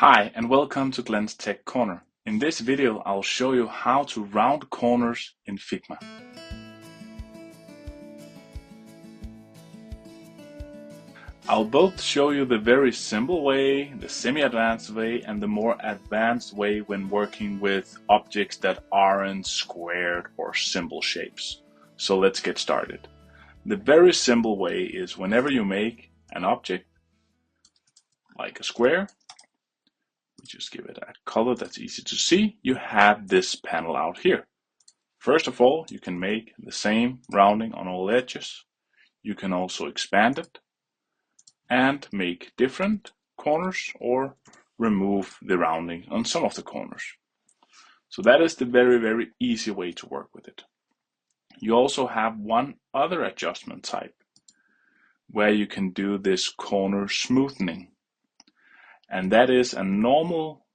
Hi and welcome to Glenn's Tech Corner. In this video I'll show you how to round corners in Figma. I'll both show you the very simple way, the semi-advanced way, and the more advanced way when working with objects that aren't squared or simple shapes. So let's get started. The very simple way is whenever you make an object like a square, just give it a color that's easy to see, you have this panel out here. First of all, you can make the same rounding on all edges. You can also expand it and make different corners or remove the rounding on some of the corners. So that is the very easy way to work with it. You also have one other adjustment type where you can do this corner smoothing. And that is a normal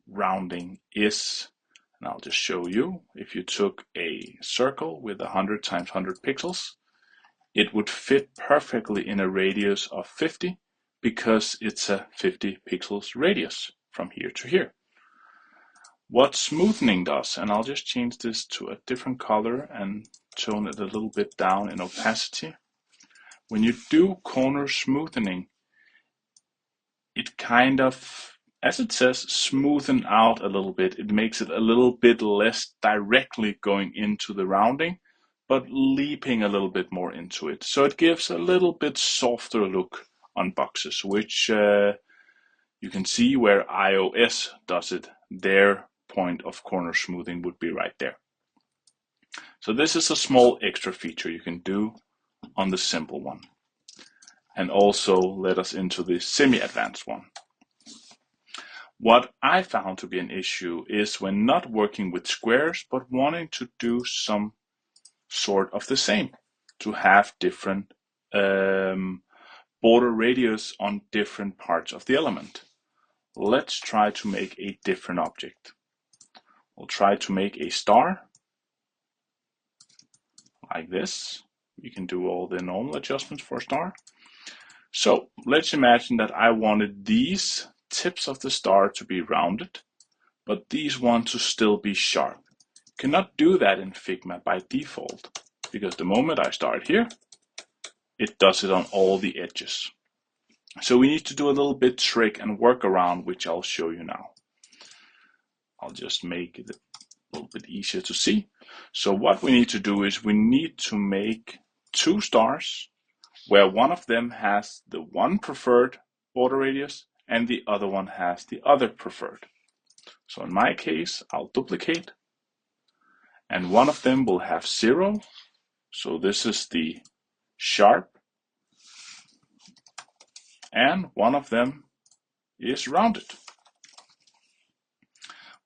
rounding is, and I'll just show you, if you took a circle with 100 times 100 pixels, it would fit perfectly in a radius of 50 because it's a 50 pixels radius from here to here. What smoothing does, and I'll just change this to a different color and tone it a little bit down in opacity. When you do corner smoothing, it kind of, as it says, smoothen out a little bit. It makes it a little bit less directly going into the rounding, but leaping a little bit more into it. So it gives a little bit softer look on boxes, which you can see where iOS does it. Their point of corner smoothing would be right there. So this is a small extra feature you can do on the simple one. And also let us into the semi-advanced one. What I found to be an issue is when not working with squares, but wanting to do some sort of the same, to have different border radius on different parts of the element. Let's try to make a different object. We'll try to make a star like this. We can do all the normal adjustments for a star. So let's imagine that I wanted these tips of the star to be rounded, but these want to still be sharp. Cannot do that in Figma by default, because the moment I start here, it does it on all the edges. So we need to do a little bit trick and work around, which I'll show you now. I'll just make it a little bit easier to see. So what we need to do is we need to make two stars where one of them has the one preferred border radius and the other one has the other preferred. So in my case, I'll duplicate, and one of them will have 0. So this is the sharp, and one of them is rounded.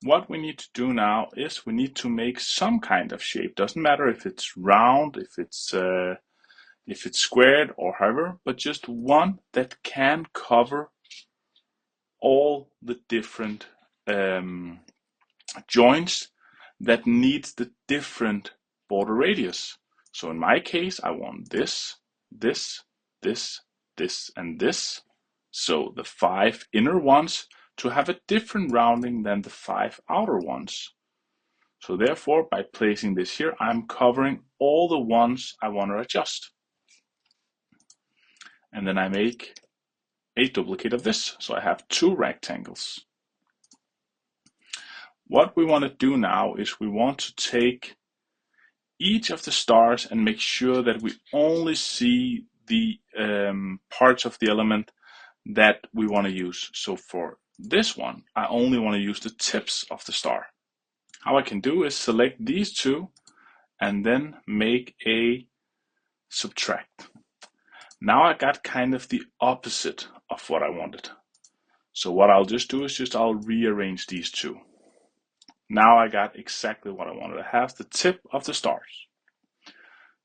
What we need to do now is we need to make some kind of shape. Doesn't matter if it's round, if it's squared or however, but just one that can cover all the different joints that needs the different border radius. So in my case, I want this, this, this, this, and this. So the 5 inner ones to have a different rounding than the 5 outer ones. So therefore, by placing this here, I'm covering all the ones I want to adjust. And then I make a duplicate of this. So I have 2 rectangles. What we want to do now is we want to take each of the stars and make sure that we only see the parts of the element that we want to use. So for this one, I only want to use the tips of the star. How I can do is select these two and then make a subtract. Now I got kind of the opposite of what I wanted. So what I'll just do is I'll rearrange these two. Now I got exactly what I wanted. I have the tip of the stars.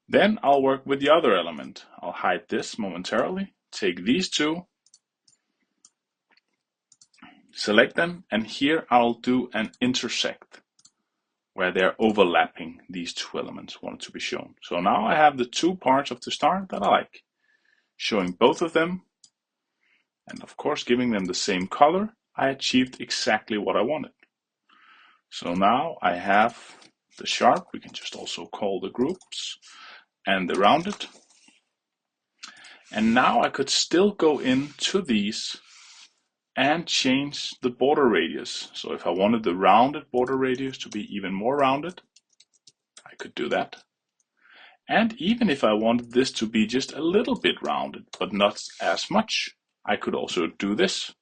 Then I'll work with the other element. I'll hide this momentarily, take these two, select them, and here I'll do an intersect where they're overlapping these two elements wanted to be shown. So now I have the 2 parts of the star that I like, showing both of them, and of course giving them the same color. I achieved exactly what I wanted. So now I have the sharp, we can just also call the groups, and the rounded. And now I could still go into these and change the border radius. So if I wanted the rounded border radius to be even more rounded, I could do that. And even if I wanted this to be just a little bit rounded, but not as much, I could also do this.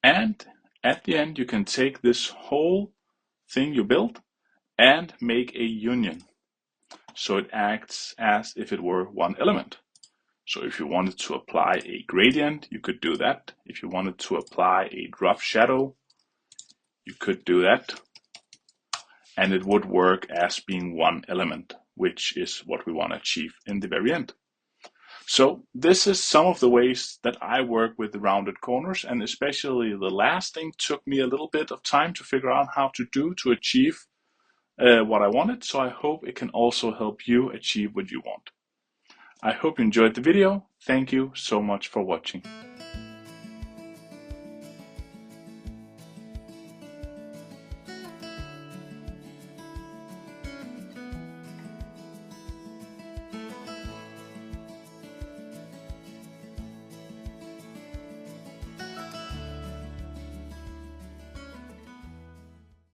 And at the end, you can take this whole thing you built and make a union. So it acts as if it were one element. So if you wanted to apply a gradient, you could do that. If you wanted to apply a rough shadow, you could do that. And it would work as being one element, which is what we want to achieve in the very end. So this is some of the ways that I work with the rounded corners, and especially the last thing took me a little bit of time to figure out how to do to achieve what I wanted. So I hope it can also help you achieve what you want. I hope you enjoyed the video. Thank you so much for watching.